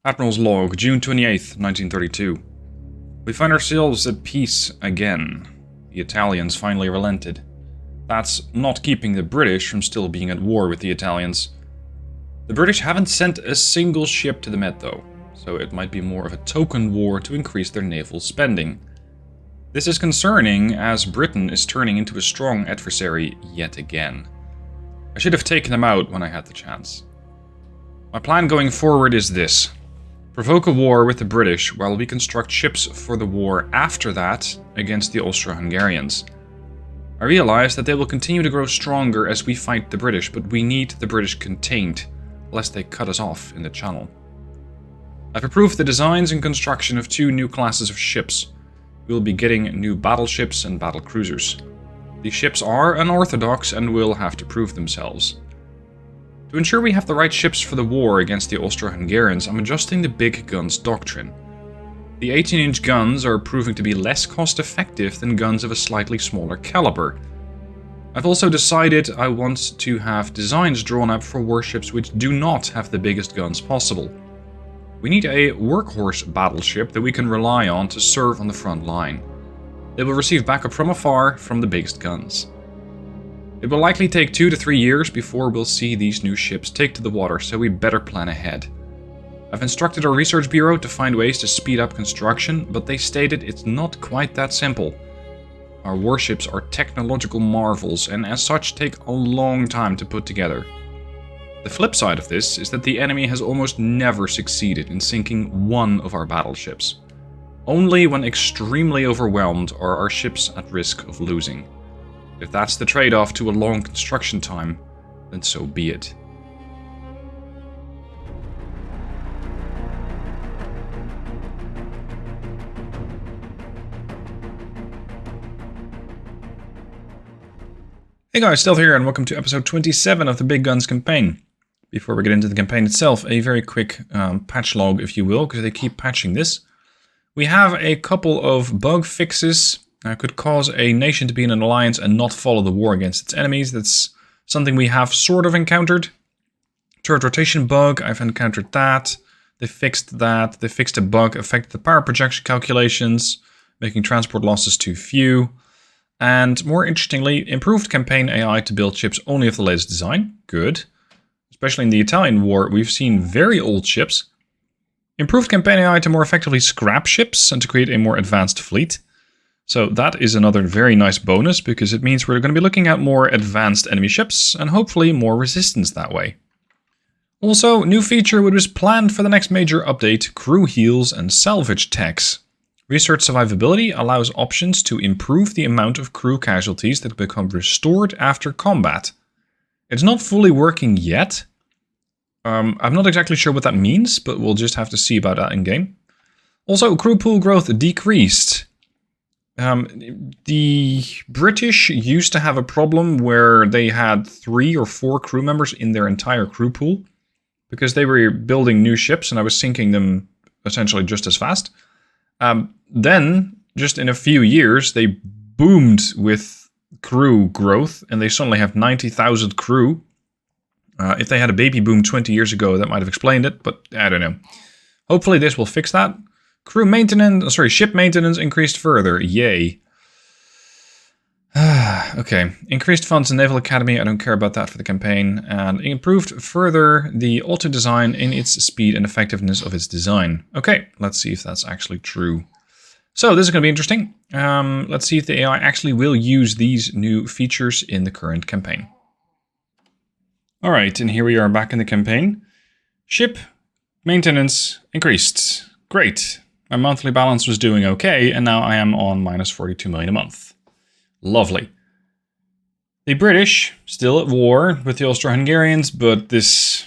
Admiral's Log, June 28th, 1932. We find ourselves at peace again. The Italians finally relented. That's not keeping the British from still being at war with the Italians. The British haven't sent a single ship to the Med though, so it might be more of a token war to increase their naval spending. This is concerning as Britain is turning into a strong adversary yet again. I should have taken them out when I had the chance. My plan going forward is this. Provoke a war with the British while we construct ships for the war after that against the Austro-Hungarians. I realize that they will continue to grow stronger as we fight the British, but we need the British contained, lest they cut us off in the channel. I've approved the designs and construction of 2 new classes of ships. We will be getting new battleships and battle cruisers. These ships are unorthodox and will have to prove themselves. To ensure we have the right ships for the war against the Austro-Hungarians, I'm adjusting the big guns doctrine. The 18-inch guns are proving to be less cost-effective than guns of a slightly smaller caliber. I've also decided I want to have designs drawn up for warships which do not have the biggest guns possible. We need a workhorse battleship that we can rely on to serve on the front line. They will receive backup from afar from the biggest guns. It will likely take 2 to 3 years before we'll see these new ships take to the water, so we better plan ahead. I've instructed our research bureau to find ways to speed up construction, but they stated it's not quite that simple. Our warships are technological marvels and as such take a long time to put together. The flip side of this is that the enemy has almost never succeeded in sinking one of our battleships. Only when extremely overwhelmed are our ships at risk of losing. If that's the trade-off to a long construction time, then so be it. Hey guys, Stealth here and welcome to episode 27 of the Big Guns campaign. Before we get into the campaign itself, a very quick patch log, if you will, because they keep patching this. We have a couple of bug fixes that could cause a nation to be in an alliance and not follow the war against its enemies. That's something we have sort of encountered. Turret rotation bug, I've encountered that. They fixed that. They fixed a bug affected the power projection calculations, making transport losses too few. And more interestingly, improved campaign AI to build ships only of the latest design. Good. Especially in the Italian war, we've seen very old ships. Improved campaign AI to more effectively scrap ships and to create a more advanced fleet. So that is another very nice bonus, because it means we're going to be looking at more advanced enemy ships and hopefully more resistance that way. Also, new feature which was planned for the next major update, crew heals and salvage techs. Research survivability allows options to improve the amount of crew casualties that become restored after combat. It's not fully working yet. I'm not exactly sure what that means, but we'll just have to see about that in game. Also, crew pool growth decreased. The British used to have a problem where they had 3 or 4 crew members in their entire crew pool because they were building new ships and I was sinking them essentially just as fast. Then, just in a few years, they boomed with crew growth and they suddenly have 90,000 crew. If they had a baby boom 20 years ago, that might have explained it, but I don't know. Hopefully this will fix that. Crew maintenance, ship maintenance increased further. Yay. Okay, increased funds in Naval Academy. I don't care about that for the campaign. And improved further the auto design in its speed and effectiveness of its design. Okay, let's see if that's actually true. So this is going to be interesting. Let's see if the AI actually will use these new features in the current campaign. Alright, and here we are back in the campaign. Ship maintenance increased. Great. My monthly balance was doing okay, and now I am on minus 42 million a month. Lovely. The British, still at war with the Austro-Hungarians, but this...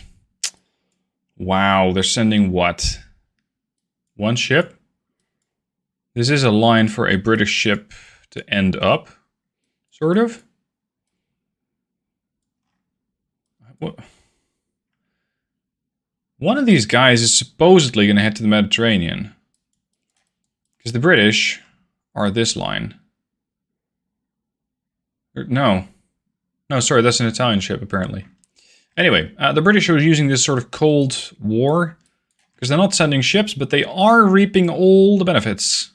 Wow, they're sending what? 1 ship? This is a line for a British ship to end up, sort of. What? One of these guys is supposedly going to head to the Mediterranean. Because the British are this line. No. No, sorry, that's an Italian ship, apparently. Anyway, the British are using this sort of Cold War Because they're not sending ships, but they are reaping all the benefits.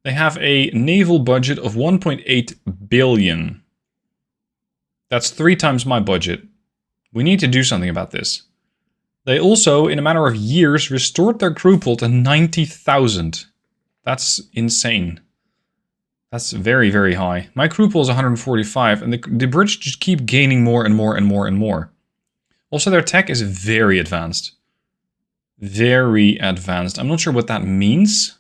They have a naval budget of 1.8 billion. That's 3 times my budget. We need to do something about this. They also, in a matter of years, restored their crew pool to 90,000. That's insane. That's very, very high. My crew pool is 145, and the British just keep gaining more and more and more and more. Also, their tech is very advanced. Very advanced. I'm not sure what that means.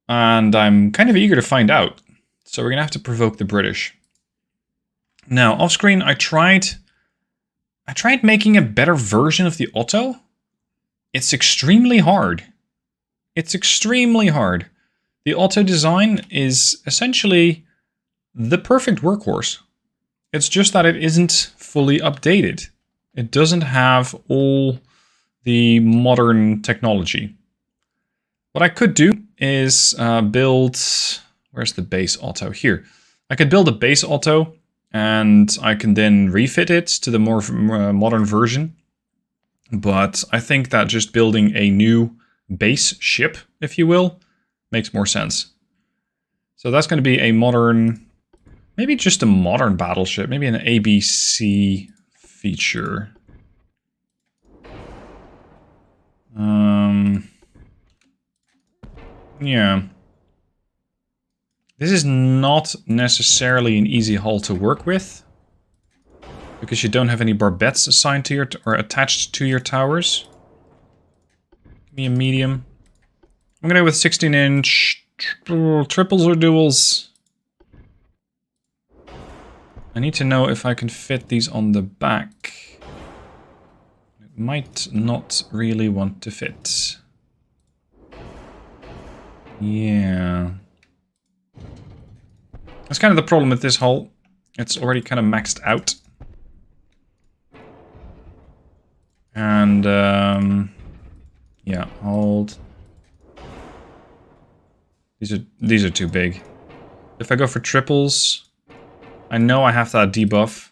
And I'm kind of eager to find out. So we're going to have to provoke the British. Now, off screen, I tried making a better version of the Otto. It's extremely hard. It's extremely hard. The Otto design is essentially the perfect workhorse. It's just that it isn't fully updated. It doesn't have all the modern technology. What I could do is build... Where's the base Otto? Here. I could build a base Otto, and I can then refit it to the more modern version. But I think that just building a new base ship, if you will, makes more sense. So that's going to be a modern... Maybe just a modern battleship. Maybe an ABC feature. Yeah. This is not necessarily an easy hull to work with, because you don't have any barbettes assigned to your or attached to your towers. Give me a medium. I'm gonna go with 16-inch triples or duals. I need to know if I can fit these on the back. It might not really want to fit. Yeah. That's kind of the problem with this hull. It's already kind of maxed out. And, yeah, hold. These are too big. If I go for triples, I know I have that debuff.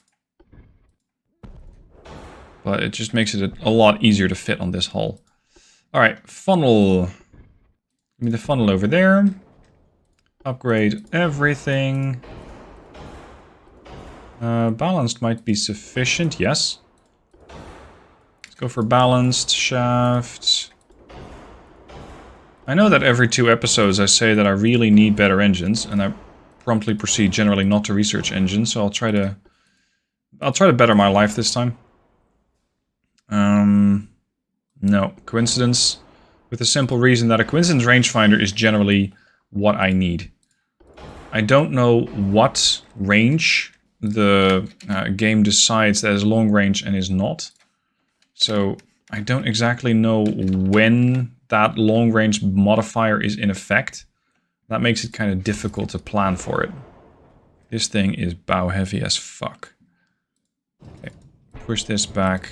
But it just makes it a lot easier to fit on this hull. Alright, funnel. Give me the funnel over there. Upgrade everything. Balanced might be sufficient, yes. Let's go for balanced shaft. I know that every 2 episodes I say that I really need better engines, and I promptly proceed generally not to research engines, so I'll try to better my life this time. No, coincidence, with the simple reason that a coincidence rangefinder is generally what I need. I don't know what range the game decides that is long range and is not. So I don't exactly know when that long range modifier is in effect. That makes it kind of difficult to plan for it. This thing is bow heavy as fuck. Okay, push this back.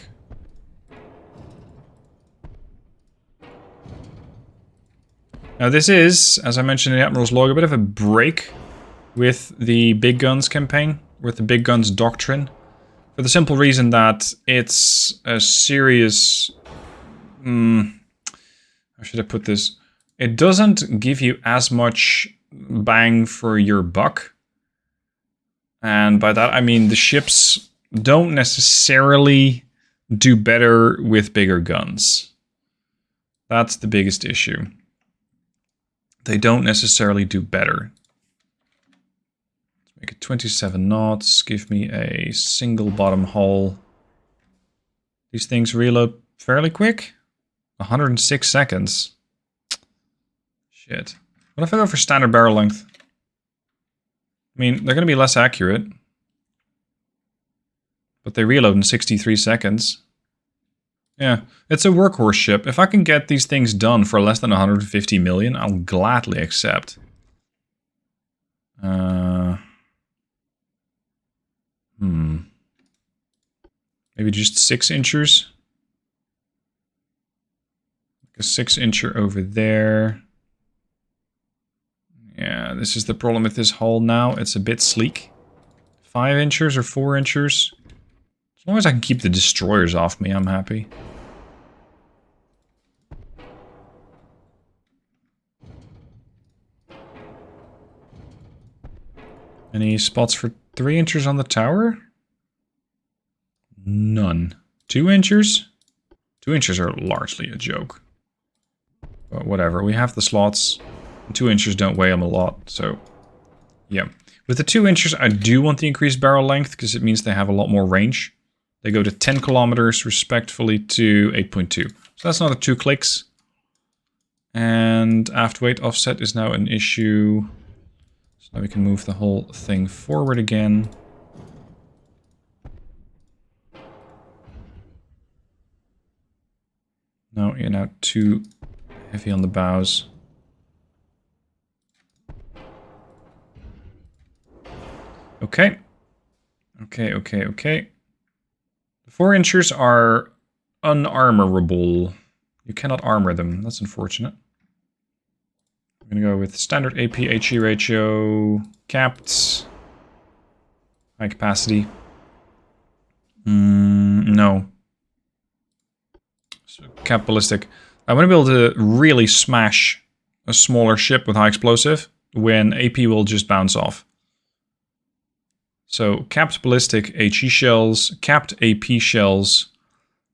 Now this is, as I mentioned in the Admiral's log, a bit of a break with the Big Guns campaign, with the Big Guns doctrine. For the simple reason that it's a serious... how should I put this? It doesn't give you as much bang for your buck. And by that I mean the ships don't necessarily do better with bigger guns. That's the biggest issue. They don't necessarily do better. Let's make it 27 knots. Give me a single bottom hull. These things reload fairly quick. 106 seconds. Shit. What if I go for standard barrel length? I mean, they're going to be less accurate. But they reload in 63 seconds. Yeah, it's a workhorse ship. If I can get these things done for less than 150 million, I'll gladly accept. Maybe just 6-inchers. Like a 6-incher over there. Yeah, this is the problem with this hull now. It's a bit sleek. 5-inchers or 4-inchers. As long as I can keep the destroyers off me, I'm happy. Any spots for 3 inchers on the tower? None. 2 inchers? 2 inches are largely a joke. But whatever, we have the slots. 2 inchers don't weigh them a lot, so yeah. With the 2 inchers, I do want the increased barrel length because it means they have a lot more range. They go to 10 kilometers respectively to 8.2. So that's another 2 clicks. And aft weight offset is now an issue. So now we can move the whole thing forward again. No, you're now too heavy on the bows. Okay. Okay. The 4 inchers are unarmorable. You cannot armor them. That's unfortunate. I'm going to go with standard AP-HE ratio, capped, high capacity. No. So, cap ballistic. I want to be able to really smash a smaller ship with high explosive when AP will just bounce off. So capped ballistic HE shells, capped AP shells,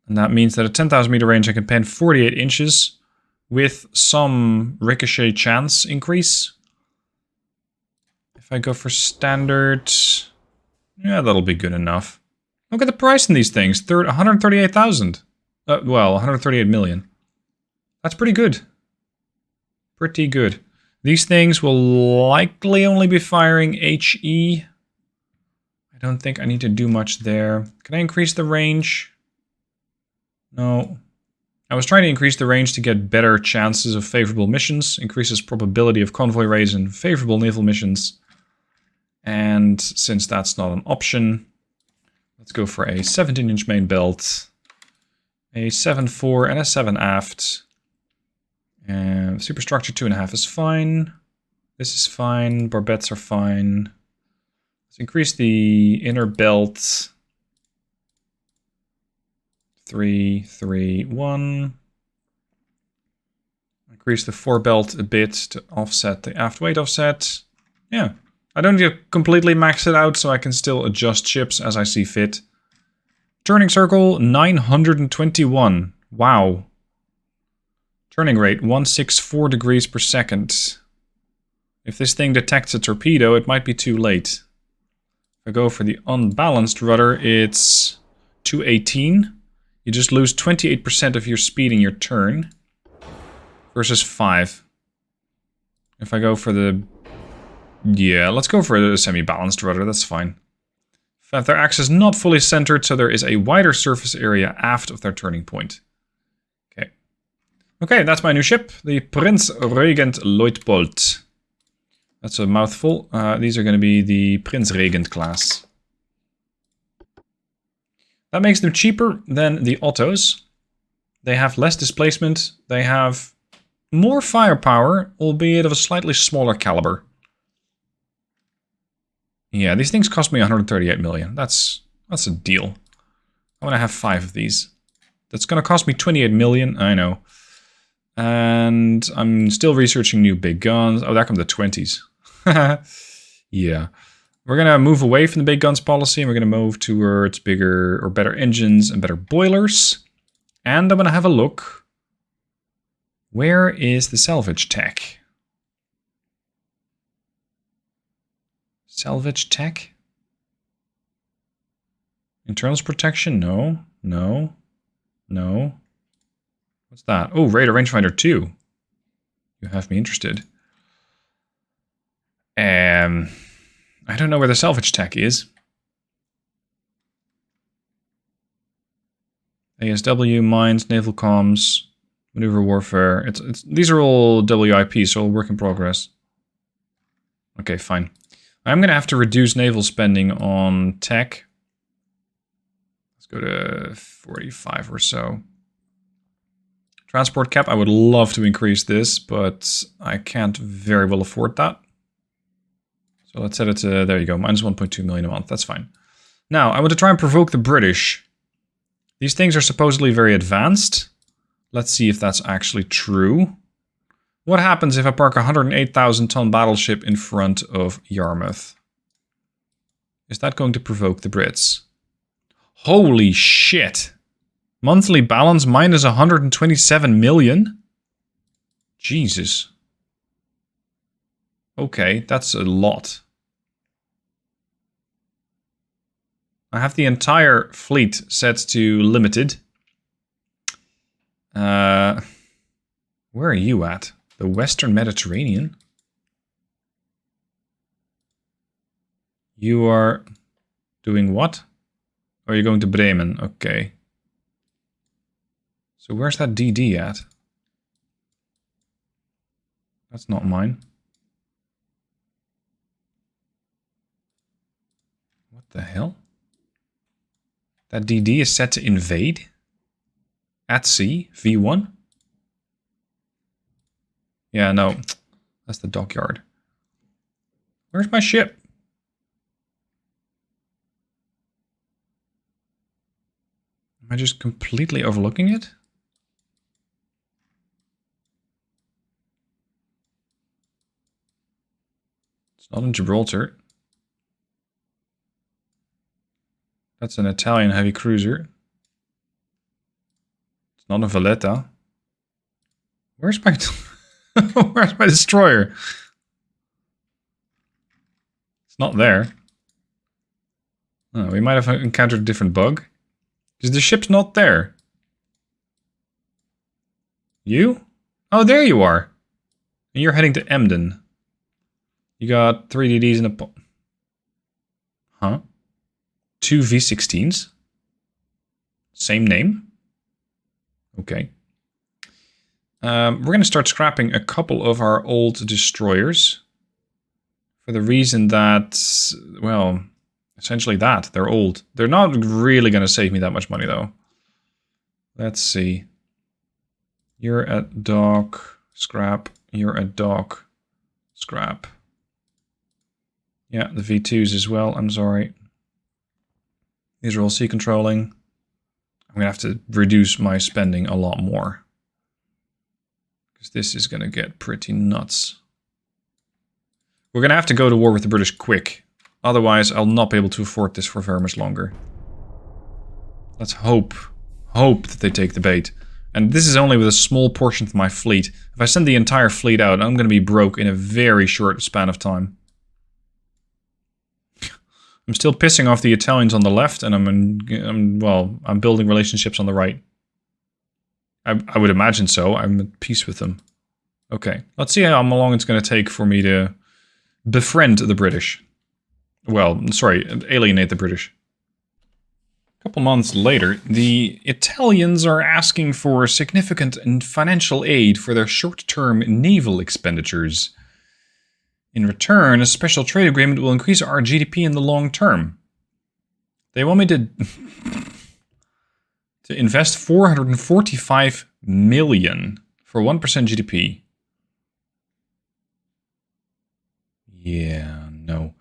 and that means that at 10,000 meter range I can pen 48 inches with some ricochet chance increase. If I go for standard, yeah, that'll be good enough. Look at the price in these things, 138,000. Well, 138 million. That's pretty good. Pretty good. These things will likely only be firing HE. I don't think I need to do much there. Can I increase the range? No. I was trying to increase the range to get better chances of favorable missions. Increases probability of convoy raids in favorable naval missions. And since that's not an option, let's go for a 17-inch main belt. A 7.4 and a 7 aft. And superstructure 2.5 is fine. This is fine. Barbettes are fine. Let's increase the inner belt. 3, 3, 1. Increase the fore belt a bit to offset the aft weight offset. Yeah. I don't need to completely max it out, so I can still adjust ships as I see fit. Turning circle, 921. Wow. Turning rate, 164 degrees per second. If this thing detects a torpedo, it might be too late. If I go for the unbalanced rudder, it's 218. You just lose 28% of your speed in your turn. Versus 5. If I go for the... yeah, let's go for the semi-balanced rudder, that's fine. In fact, their axis is not fully centered, so there is a wider surface area aft of their turning point. Okay. Okay, that's my new ship, the Prinz Regent Luitpold. That's a mouthful. These are going to be the Prinz Regent class. That makes them cheaper than the Ottos. They have less displacement. They have more firepower, albeit of a slightly smaller caliber. Yeah, these things cost me 138 million. That's a deal. I want to have 5 of these. That's going to cost me 28 million, I know. And I'm still researching new big guns. Oh, there come the 20s. Yeah. We're going to move away from the big guns policy, and we're going to move towards bigger or better engines and better boilers. And I'm going to have a look. Where is the salvage tech? Salvage tech? Internals protection? No. No. No. What's that? Oh, radar rangefinder 2. You have me interested. I don't know where the salvage tech is. ASW, mines, naval comms, maneuver warfare. These are all WIP, so all work in progress. Okay, fine. I'm going to have to reduce naval spending on tech. Let's go to 45 or so. Transport cap, I would love to increase this, but I can't very well afford that. So let's set it to, there you go, minus 1.2 million a month, that's fine. Now, I want to try and provoke the British. These things are supposedly very advanced. Let's see if that's actually true. What happens if I park a 108,000 ton battleship in front of Yarmouth? Is that going to provoke the Brits? Holy shit! Monthly balance minus 127 million? Jesus. Okay, that's a lot. I have the entire fleet set to limited. Where are you at? The Western Mediterranean? You are doing what? Or are you going to Bremen? Okay. So where's that DD at? That's not mine. What the hell? That DD is set to invade? At sea? V1? Yeah, no. That's the dockyard. Where's my ship? Am I just completely overlooking it? It's not in Gibraltar. That's an Italian heavy cruiser. It's not a Valletta. Where's my... Where's my destroyer? It's not there. Oh, we might have encountered a different bug. Is the ship's not there? You? Oh, there you are. And you're heading to Emden. You got 3 DDs in a... Huh? 2 V16s? Same name? Okay. We're going to start scrapping a couple of our old destroyers. For the reason that, well, essentially that. They're old. They're not really going to save me that much money, though. Let's see. You're at dock, scrap. You're at dock, scrap. Yeah, the V2s as well, I'm sorry. These are all sea controlling. I'm going to have to reduce my spending a lot more. Because this is going to get pretty nuts. We're going to have to go to war with the British quick. Otherwise, I'll not be able to afford this for very much longer. Let's hope that they take the bait. And this is only with a small portion of my fleet. If I send the entire fleet out, I'm going to be broke in a very short span of time. I'm still pissing off the Italians on the left, and I'm building relationships on the right. I would imagine so. I'm at peace with them. Okay, let's see how long it's going to take for me to befriend the British. Well, sorry, alienate the British. A couple months later, the Italians are asking for significant financial aid for their short-term naval expenditures. In return, a special trade agreement will increase our GDP in the long term. They want me to invest 445 million for 1% GDP. Yeah, no.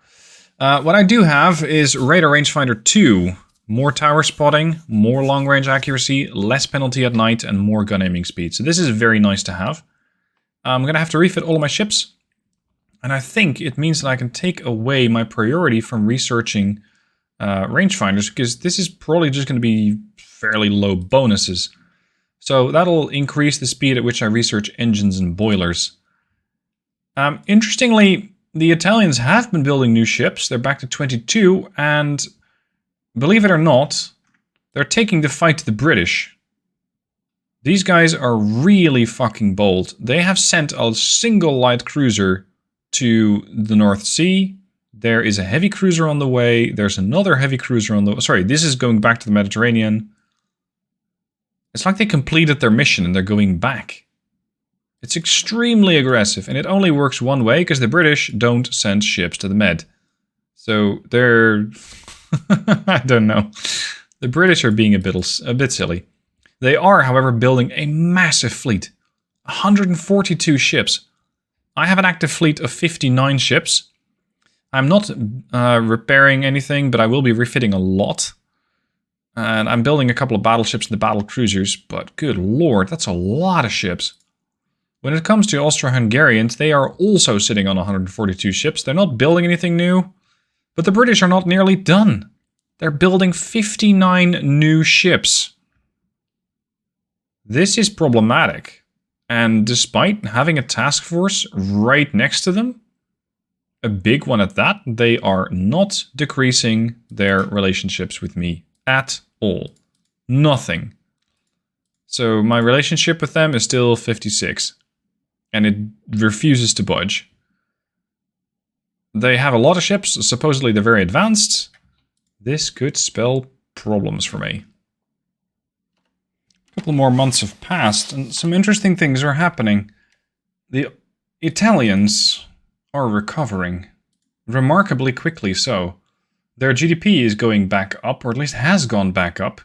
What I do have is Radar Rangefinder 2. More tower spotting, more long-range accuracy, less penalty at night, and more gun aiming speed. So this is very nice to have. I'm going to have to refit all of my ships. And I think it means that I can take away my priority from researching rangefinders, because this is probably just going to be fairly low bonuses. So that'll increase the speed at which I research engines and boilers. Interestingly, the Italians have been building new ships. They're back to 22, and believe it or not, they're taking the fight to the British. These guys are really fucking bold. They have sent a single light cruiser to the North Sea. There is a heavy cruiser on the way. There's another heavy cruiser on the... Sorry, this is going back to the Mediterranean. It's like they completed their mission and they're going back. It's extremely aggressive, and it only works one way because the British don't send ships to the Med. So they're... I don't know. The British are being a bit silly. They are, however, building a massive fleet. 142 ships. I have an active fleet of 59 ships. I'm not repairing anything, but I will be refitting a lot. And I'm building a couple of battleships and the battle cruisers, but good lord, that's a lot of ships. When it comes to Austro-Hungarians, they are also sitting on 142 ships. They're not building anything new. But the British are not nearly done. They're building 59 new ships. This is problematic. And despite having a task force right next to them, a big one at that, they are not decreasing their relationships with me at all. Nothing. So my relationship with them is still 56. And it refuses to budge. They have a lot of ships, supposedly they're very advanced. This could spell problems for me. A couple more months have passed, and some interesting things are happening. The Italians are recovering. Remarkably quickly so. Their GDP is going back up, or at least has gone back up.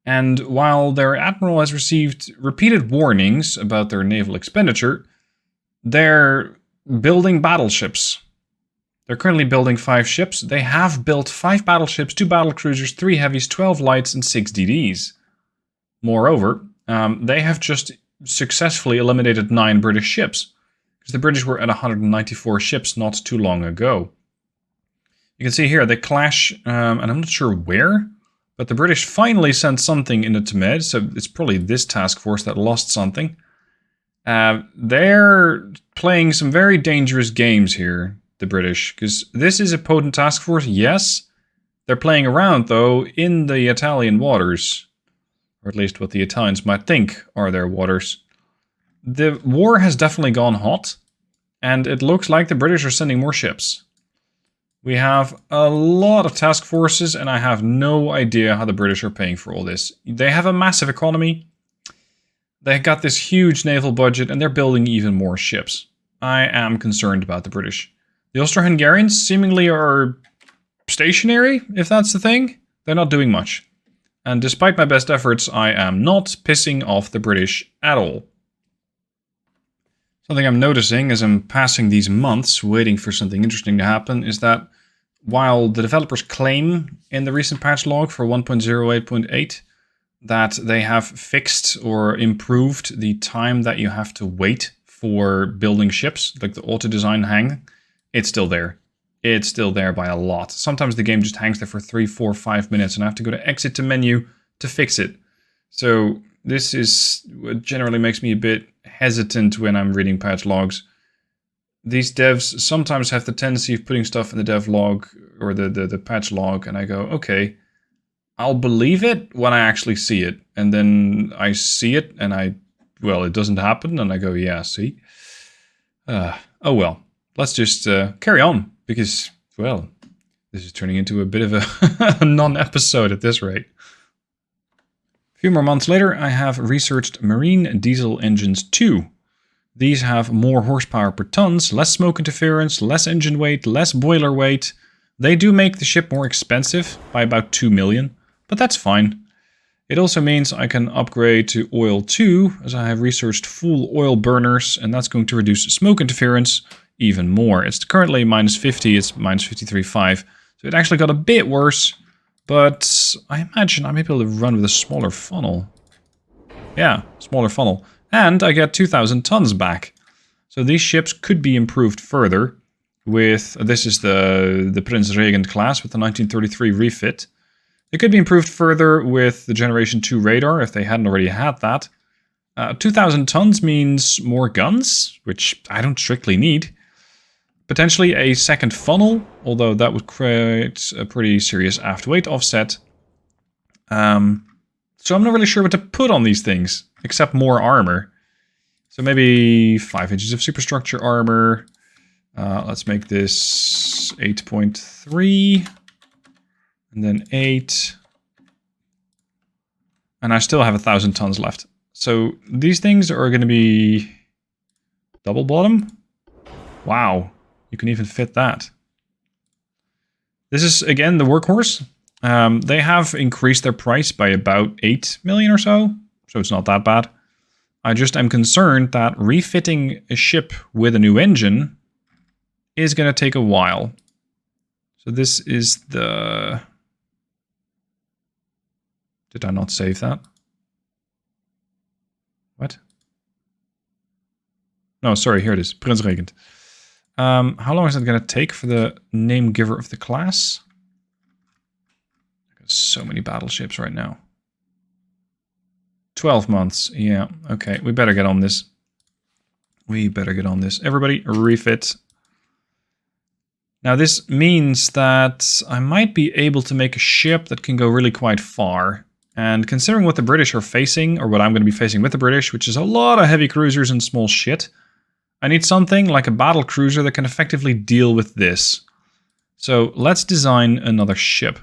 And while their admiral has received repeated warnings about their naval expenditure, they're building battleships. They're currently building 5 ships. They have built 5 battleships, 2 battlecruisers, 3 heavies, 12 lights, and 6 DDs. Moreover, they have just successfully eliminated 9 British ships. Because the British were at 194 ships not too long ago. You can see here, they clash, and I'm not sure where, but the British finally sent something into Thamed, so it's probably this task force that lost something. They're playing some very dangerous games here, the British, because this is a potent task force, yes. They're playing around, though, in the Italian waters. Or at least what the Italians might think are their waters. The war has definitely gone hot, and it looks like the British are sending more ships. We have a lot of task forces, and I have no idea how the British are paying for all this. They have a massive economy. They got this huge naval budget, and they're building even more ships. I am concerned about the British. The Austro-Hungarians seemingly are stationary, if that's the thing. They're not doing much. And despite my best efforts, I am not pissing off the British at all. Something I'm noticing as I'm passing these months, waiting for something interesting to happen, is that while the developers claim in the recent patch log for 1.08.8 that they have fixed or improved the time that you have to wait for building ships, like the auto-design hang, it's still there. It's still there by a lot. Sometimes the game just hangs there for 3, 4, 5 minutes and I have to go to exit to menu to fix it. So this is what generally makes me a bit hesitant when I'm reading patch logs. These devs sometimes have the tendency of putting stuff in the dev log or the patch log, and I go, okay, I'll believe it when I actually see it. And then I see it and it doesn't happen, and I go, yeah, see? Oh well, let's just carry on, because, well, this is turning into a bit of a non-episode at this rate. A few more months later, I have researched Marine Diesel Engines 2. These have more horsepower per tons, less smoke interference, less engine weight, less boiler weight. They do make the ship more expensive by about 2 million, but that's fine. It also means I can upgrade to oil 2, as I have researched full oil burners, and that's going to reduce smoke interference even more. It's currently minus 50, it's minus 53.5, so it actually got a bit worse. But I imagine I may be able to run with a smaller funnel. Yeah, smaller funnel. And I get 2,000 tons back. So these ships could be improved further with... This is the Prince Regent class with the 1933 refit. It could be improved further with the Generation 2 radar if they hadn't already had that. 2,000 tons means more guns, which I don't strictly need. Potentially a second funnel, although that would create a pretty serious aft weight offset. So I'm not really sure what to put on these things, except more armor. So maybe 5 inches of superstructure armor. Let's make this 8.3. And then 8. And I still have 1,000 tons left. So these things are going to be double bottom. Wow. You can even fit that. This is, again, the workhorse. They have increased their price by about 8 million or so it's not that bad. I just am concerned that refitting a ship with a new engine is going to take a while. So this is the... Did I not save that? What? No, sorry, here it is. Prince Regent. How long is it going to take for the name giver of the class? There's so many battleships right now. 12 months. Yeah, okay. We better get on this. We better get on this. Everybody, refit. Now this means that I might be able to make a ship that can go really quite far. And considering what the British are facing, or what I'm going to be facing with the British, which is a lot of heavy cruisers and small shit, I need something like a battle cruiser that can effectively deal with this. So let's design another ship.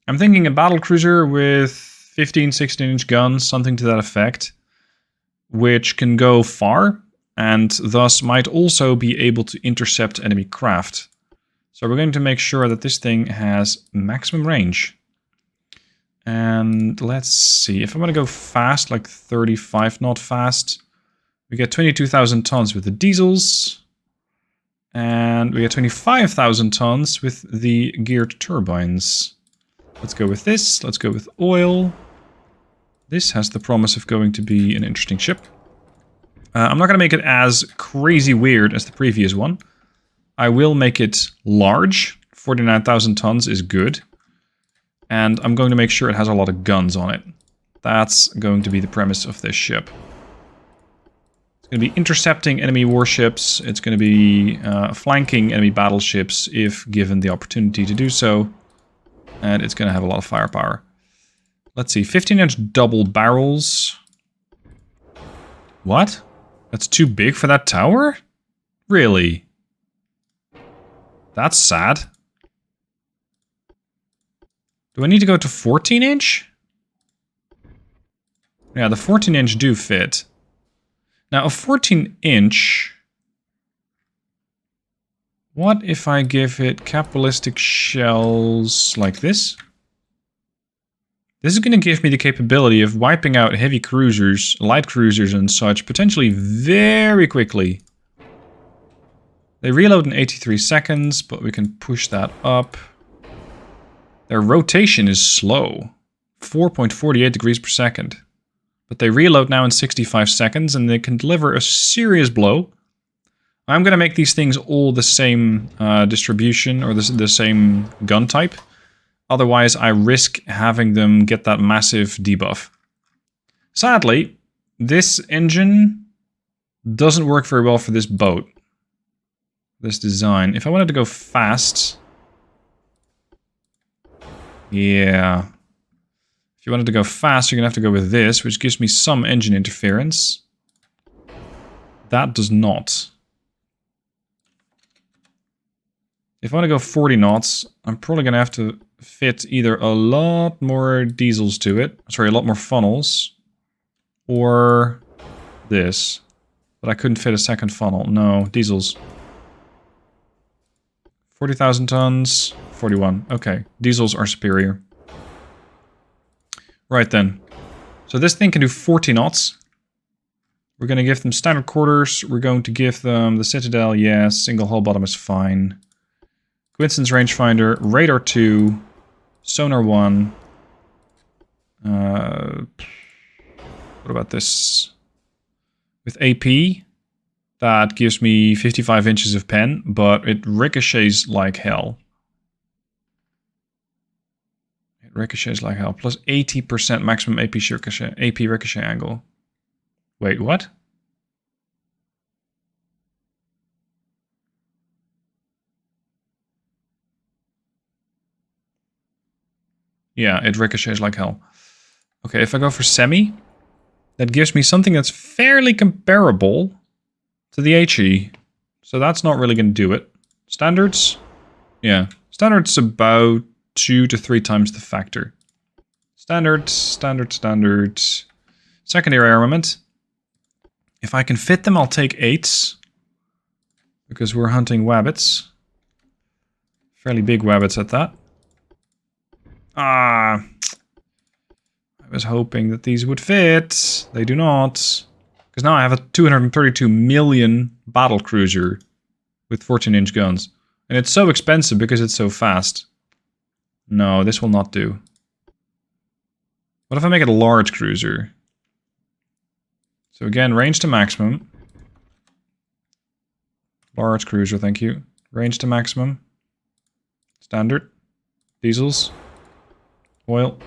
I'm thinking a battle cruiser with 15, 16-inch guns, something to that effect, which can go far, and thus might also be able to intercept enemy craft. So we're going to make sure that this thing has maximum range. And let's see, if I want to go fast, like 35 knot fast, we get 22,000 tons with the diesels, and we get 25,000 tons with the geared turbines. Let's go with this, let's go with oil. This has the promise of going to be an interesting ship. I'm not going to make it as crazy weird as the previous one. I will make it large. 49,000 tons is good. And I'm going to make sure it has a lot of guns on it. That's going to be the premise of this ship. It's going to be intercepting enemy warships. It's going to be flanking enemy battleships if given the opportunity to do so. And it's going to have a lot of firepower. Let's see, 15-inch double barrels. What? That's too big for that tower? Really? That's sad. Do I need to go to 14-inch? Yeah, the 14-inch do fit. Now, a 14-inch... What if I give it capitalistic shells like this? This is going to give me the capability of wiping out heavy cruisers, light cruisers and such, potentially very quickly. They reload in 83 seconds, but we can push that up. Their rotation is slow, 4.48 degrees per second. But they reload now in 65 seconds, and they can deliver a serious blow. I'm going to make these things all the same distribution, or the same gun type. Otherwise, I risk having them get that massive debuff. Sadly, this engine doesn't work very well for this boat. This design. If I wanted to go fast... Yeah. If you wanted to go fast, you're going to have to go with this, which gives me some engine interference. That does not. If I want to go 40 knots, I'm probably going to have to fit either a lot more diesels to it. Sorry, a lot more funnels. Or this. But I couldn't fit a second funnel. No, diesels. 40,000 tons. 41. Okay, diesels are superior. Right then. So this thing can do 40 knots. We're going to give them standard quarters. We're going to give them the Citadel. Yes, single hull bottom is fine. Coincidence rangefinder, radar 2, sonar 1. What about this? With AP, that gives me 55 inches of pen, but it ricochets like hell. It ricochets like hell. Plus 80% maximum AP ricochet angle. Wait, what? Yeah, it ricochets like hell. Okay, if I go for semi, that gives me something that's fairly comparable to the HE. So that's not really going to do it. Standards? Yeah. Standards about 2 to 3 times the factor. Standard. Secondary armament. If I can fit them, I'll take 8s. Because we're hunting wabbits. Fairly big wabbits at that. I was hoping that these would fit. They do not. Because now I have a 232 million battle cruiser with 14-inch guns. And it's so expensive because it's so fast. No, this will not do. What if I make it a large cruiser? So again, range to maximum. Large cruiser, thank you. Range to maximum. Standard. Diesels. Oil.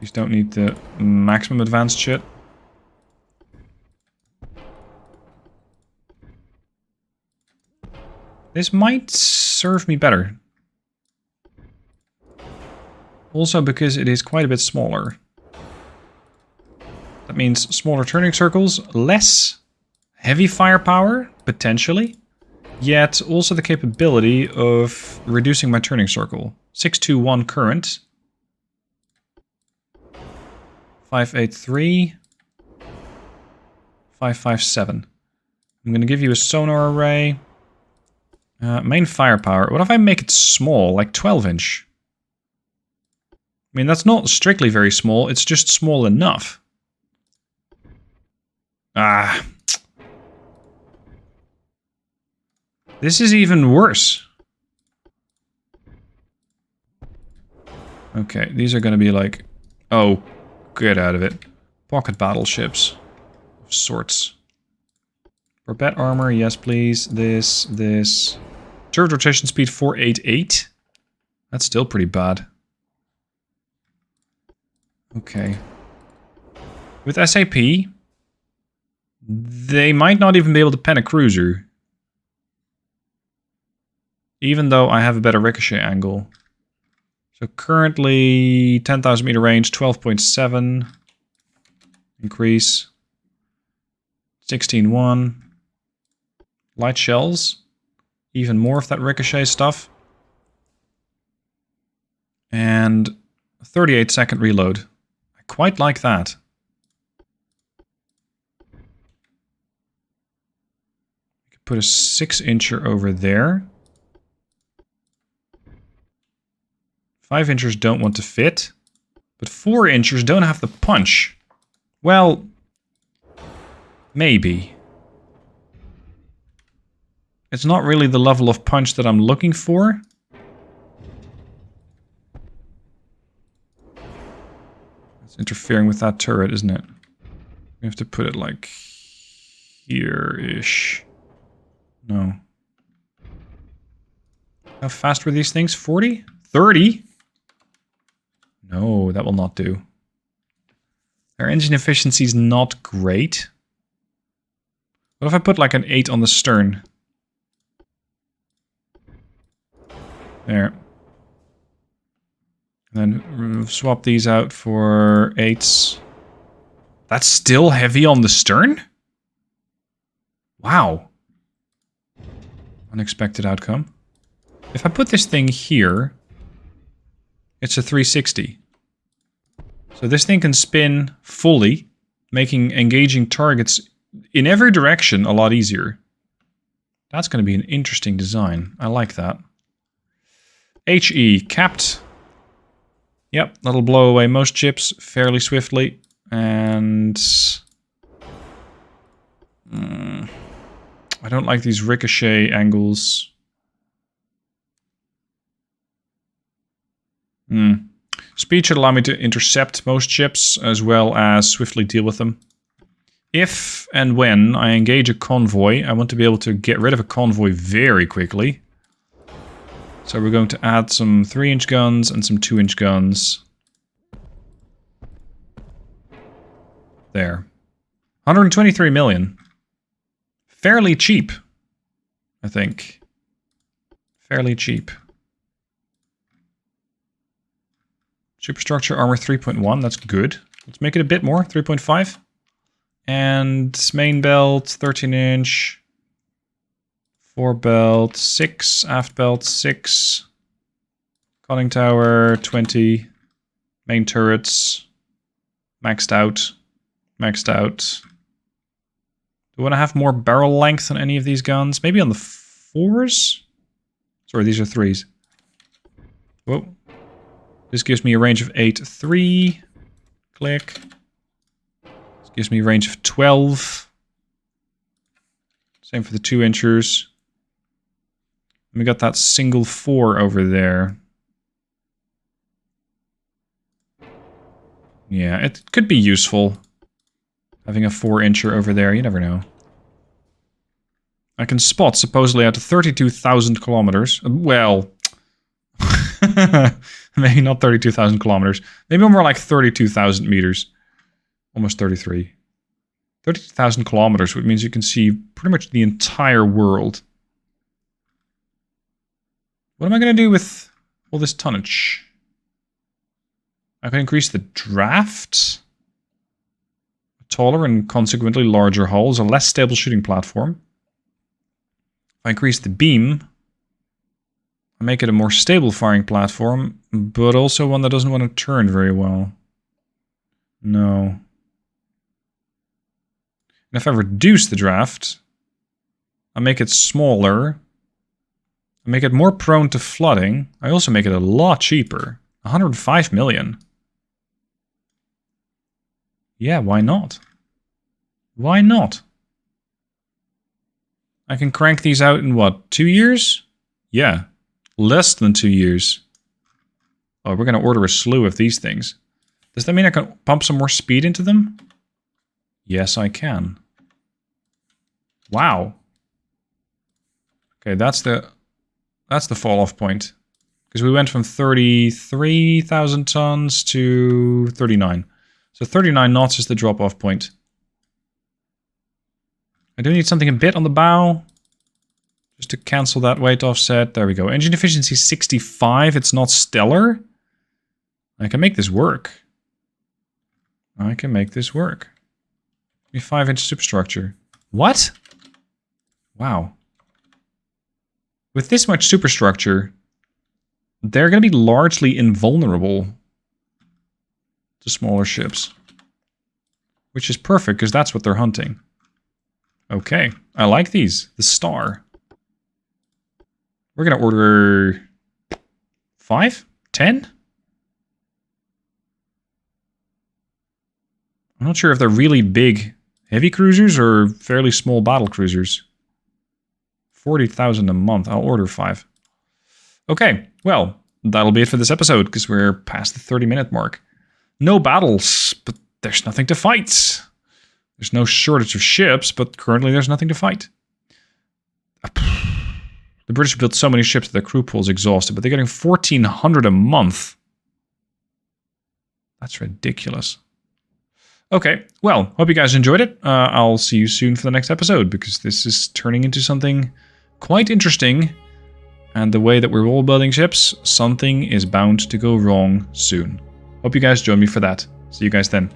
These don't need the maximum advanced shit. This might serve me better. Also because it is quite a bit smaller. That means smaller turning circles, less heavy firepower, potentially. Yet also the capability of reducing my turning circle. 621 current. 583. 557. I'm going to give you a sonar array. Main firepower. What if I make it small, like 12-inch? I mean, that's not strictly very small, it's just small enough. Ah. This is even worse. Okay, these are gonna be like... Oh, get out of it. Pocket battleships. Of sorts. Barbette armor, yes please. This. Turret rotation speed 488. That's still pretty bad. Okay. With SAP, they might not even be able to pen a cruiser. Even though I have a better ricochet angle. So currently 10,000 meter range, 12.7. Increase. 16.1. Light shells. Even more of that ricochet stuff. And 38-second reload. I quite like that. You could put a 6-incher over there. 5-inchers don't want to fit. But 4-inchers don't have the punch. Well, maybe. It's not really the level of punch that I'm looking for. It's interfering with that turret, isn't it? We have to put it like here-ish. No. How fast were these things? 40? 30? No, that will not do. Their engine efficiency is not great. What if I put like an 8 on the stern? There. And then swap these out for 8s. That's still heavy on the stern? Wow. Unexpected outcome. If I put this thing here, it's a 360. So this thing can spin fully, making engaging targets in every direction a lot easier. That's going to be an interesting design. I like that. HE, capped. Yep, that'll blow away most chips fairly swiftly. And... I don't like these ricochet angles. Speed should allow me to intercept most ships, as well as swiftly deal with them. If and when I engage a convoy, I want to be able to get rid of a convoy very quickly. So we're going to add some 3-inch guns and some 2-inch guns. There. 123 million. Fairly cheap, I think. Fairly cheap. Superstructure armor 3.1, that's good. Let's make it a bit more, 3.5. And main belt, 13-inch. Fore belt, 6. Aft belt, 6. Conning tower, 20. Main turrets, maxed out. Maxed out. Do I want to have more barrel length on any of these guns? Maybe on the 4s? Sorry, these are 3s. Whoa. This gives me a range of 8.3. Click. This gives me a range of 12. Same for the 2-inchers. And we got that single 4 over there. Yeah, it could be useful. Having a 4-incher over there, you never know. I can spot supposedly at 32,000 kilometers. Well, maybe not 32,000 kilometers. Maybe more like 32,000 meters. Almost 33. 32,000 kilometers, which means you can see pretty much the entire world. What am I going to do with all this tonnage? I can increase the draft. A taller and consequently larger hull is a less stable shooting platform. If I increase the beam, I make it a more stable firing platform, but also one that doesn't want to turn very well. No. And if I reduce the draft, I make it smaller. I make it more prone to flooding. I also make it a lot cheaper. 105 million. Yeah, why not? Why not? I can crank these out in what, 2 years? Yeah, less than 2 years. Oh, we're going to order a slew of these things. Does that mean I can pump some more speed into them? Yes, I can. Wow. Okay, that's the fall off point. Because we went from 33,000 tons to 39. So 39 knots is the drop off point. I do need something a bit on the bow. Just to cancel that weight offset. There we go. Engine efficiency 65. It's not stellar. I can make this work. I can make this work. 5-inch superstructure. What? Wow. With this much superstructure, they're going to be largely invulnerable to smaller ships. Which is perfect, because that's what they're hunting. Okay, I like these. The Star. We're going to order 5? 10? I'm not sure if they're really big heavy cruisers or fairly small battle cruisers. 40,000 a month. I'll order 5. Okay, well, that'll be it for this episode, because we're past the 30-minute mark. No battles, but there's nothing to fight. There's no shortage of ships, but currently there's nothing to fight. The British built so many ships that their crew pool is exhausted, but they're getting 1,400 a month. That's ridiculous. Okay, well, hope you guys enjoyed it. I'll see you soon for the next episode, because this is turning into something quite interesting. And the way that we're all building ships, something is bound to go wrong soon. Hope you guys join me for that. See you guys then.